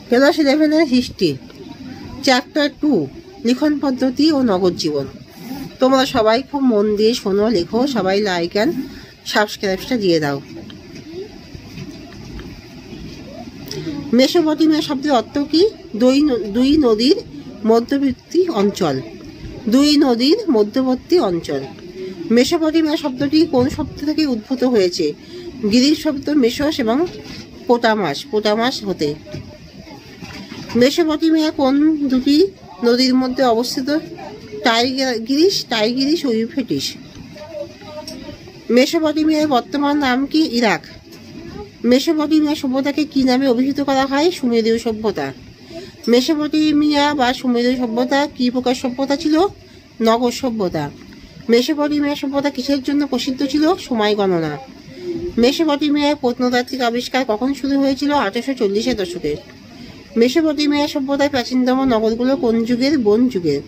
Class 11-এর history, chapter 2, লিখন পদ্ধতি ও নগদ জীবন। তোমরা সবাই খুব মন দিয়ে শোনো, লেখো, সবাই লাইক অ্যান্ড সাবস্ক্রাইবটা দিয়ে দাও। মেসোপটেমিয়া শব্দের অর্থ কি? দুই নদীর মধ্যবর্তী অঞ্চল। দুই নদীর মধ্যবর্তী অঞ্চল। মেসোপটেমিয়া শব্দটি কোন শব্দ থেকে উদ্ভূত হয়েছে? গ্রিক শব্দ মেসোস এবং পোটামাস হতে। মেসোপটেমিয়া কোন দুটি নদীর মধ্যে অবস্থিত? টাইগ্রিস ও ইউফ্রেটিস। মেসোপটেমিয়ার বর্তমান নাম কি? ইরাক। মেসোপটেমিয়া সভ্যতাকে কি নামে অভিহিত করা হয়? সুমেরীয় সভ্যতা। মেসোপটেমিয়া বা সুমেরীয় সভ্যতা কি প্রকার সভ্যতা ছিল? নগর সভ্যতা। মেসোপটেমিয়া সভ্যতা কিসের জন্য প্রসিদ্ধ ছিল? সময় গণনা। মেসোপটেমিয়ায় প্রত্নতাত্ত্বিক আবিষ্কার কখন শুরু হয়েছিল? 1840-এর দশকে। মেসোপটেমিয়া সভ্যতায় প্রাচীনতম নগরগুলো কোন যুগের? ব্রোঞ্জ যুগের।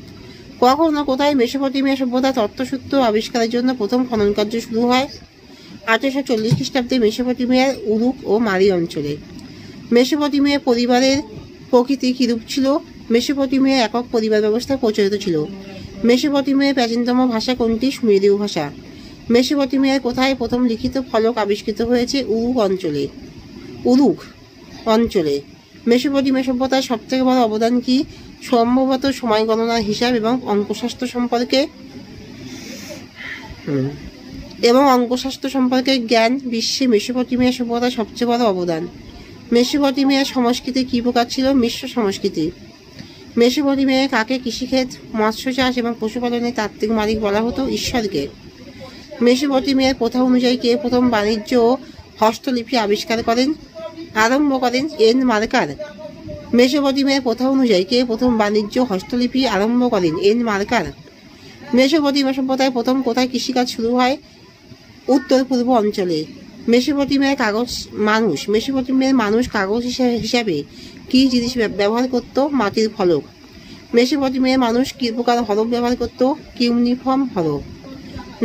কখন ও কোথায় মেসোপটেমিয়া সভ্যতা তত্ত্বসূত্র আবিষ্কারের জন্য প্রথম খনন কার্য শুরু হয়? 1840 খ্রিস্টাব্দে মেসোপটেমিয়ার উরুক ও মারি অঞ্চলে। মেসোপটেমিয়া পরিবারের প্রকৃতি কিরূপ ছিল? মেসোপটেমিয়া একক পরিবার ব্যবস্থা প্রচলিত ছিল। মেসোপটেমিয়ার প্রাচীনতম ভাষা কোনটি? সুমেরীয় ভাষা। মেসোপটেমিয়ার কোথায় প্রথম লিখিত ফলক আবিষ্কৃত হয়েছে? উরুক অঞ্চলে। মেসোপটেমিয়া সভ্যতার সবথেকে বড় অবদান কি? সম্ভবত সময় গণনার হিসাব এবং অঙ্কশাস্ত্র সম্পর্কে জ্ঞান। বিশ্বে মেসোপটেমিয়া সভ্যতার সবচেয়ে বড় অবদান। মেসোপটেমিয়ার সংস্কৃতি কি প্রকার ছিল? মিশ্র সংস্কৃতি। মেসোপটেমিয়ায় কাকে কৃষিক্ষেত, মৎস্য চাষ এবং পশুপালনের তাত্ত্বিক মালিক বলা হতো? ঈশ্বরকে। মেসোপটেমিয়ার প্রথা অনুযায়ী কে প্রথম বাণিজ্য ও হস্তলিপি আরম্ভ করেন? N marker. মেসোপটেমিয়ার প্রথা অনুযায়ী কে প্রথম বাণিজ্য হস্তলিপি আরম্ভ করেন? N marker. মেসোপটেমিয়া সভ্যতায় প্রথম কোথায় কৃষিকাজ শুরু হয়? উত্তর পূর্ব অঞ্চলে। মেসোপটেমিয়ার মানুষ কাগজ হিসাবে কি জিনিস ব্যবহার করত? মাটির ফলক। মেসোপটেমিয়ার মানুষ কি প্রকার হরফ ব্যবহার করত? কিউনিফর্ম হরফ।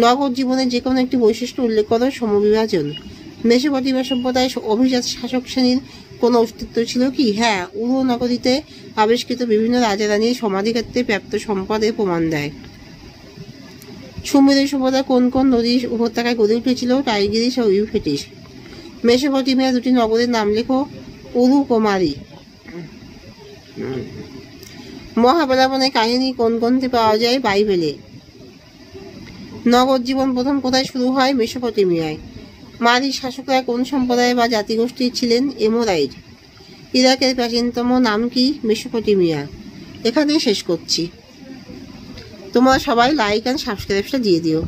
নগর জীবনের যে কোনো একটি বৈশিষ্ট্য উল্লেখ করো। সমবিভাজন। মেসোপটেমিয়া সভ্যতায় অভিজাত শাসক শ্রেণীর কোনো অস্তিত্ব ছিল কি? হ্যাঁ, উরু নগরীতে আবিষ্কৃত বিভিন্ন রাজারানীর সমাধিক্ষেত্রে প্রাপ্ত সম্পদের প্রমাণ দেয়। সুমেরীয় সভ্যতা কোন কোন নদীর উপত্যকায় গড়ে উঠেছিল? টাইগ্রিস ও ইউফ্রেটিস। মেসোপটেমিয়া দুটি নগরের নাম লেখো। উরুক ও মারি। মহাবলাবনের কাহিনী কোন গ্রন্থে পাওয়া যায়? বাইবেলে। নগর জীবন প্রথম কোথায় শুরু হয়? মেসোপটেমিয়ায়। মারির শাসকরা কোন সম্প্রদায় বা জাতিগোষ্ঠীর ছিলেন? এমোরাইট। ইরাকের প্রাচীনতম নাম কি? মেসোপটেমিয়া। এখানে শেষ করছি। তোমরা সবাই লাইক অ্যান্ড সাবস্ক্রাইবটা দিয়ে দিও।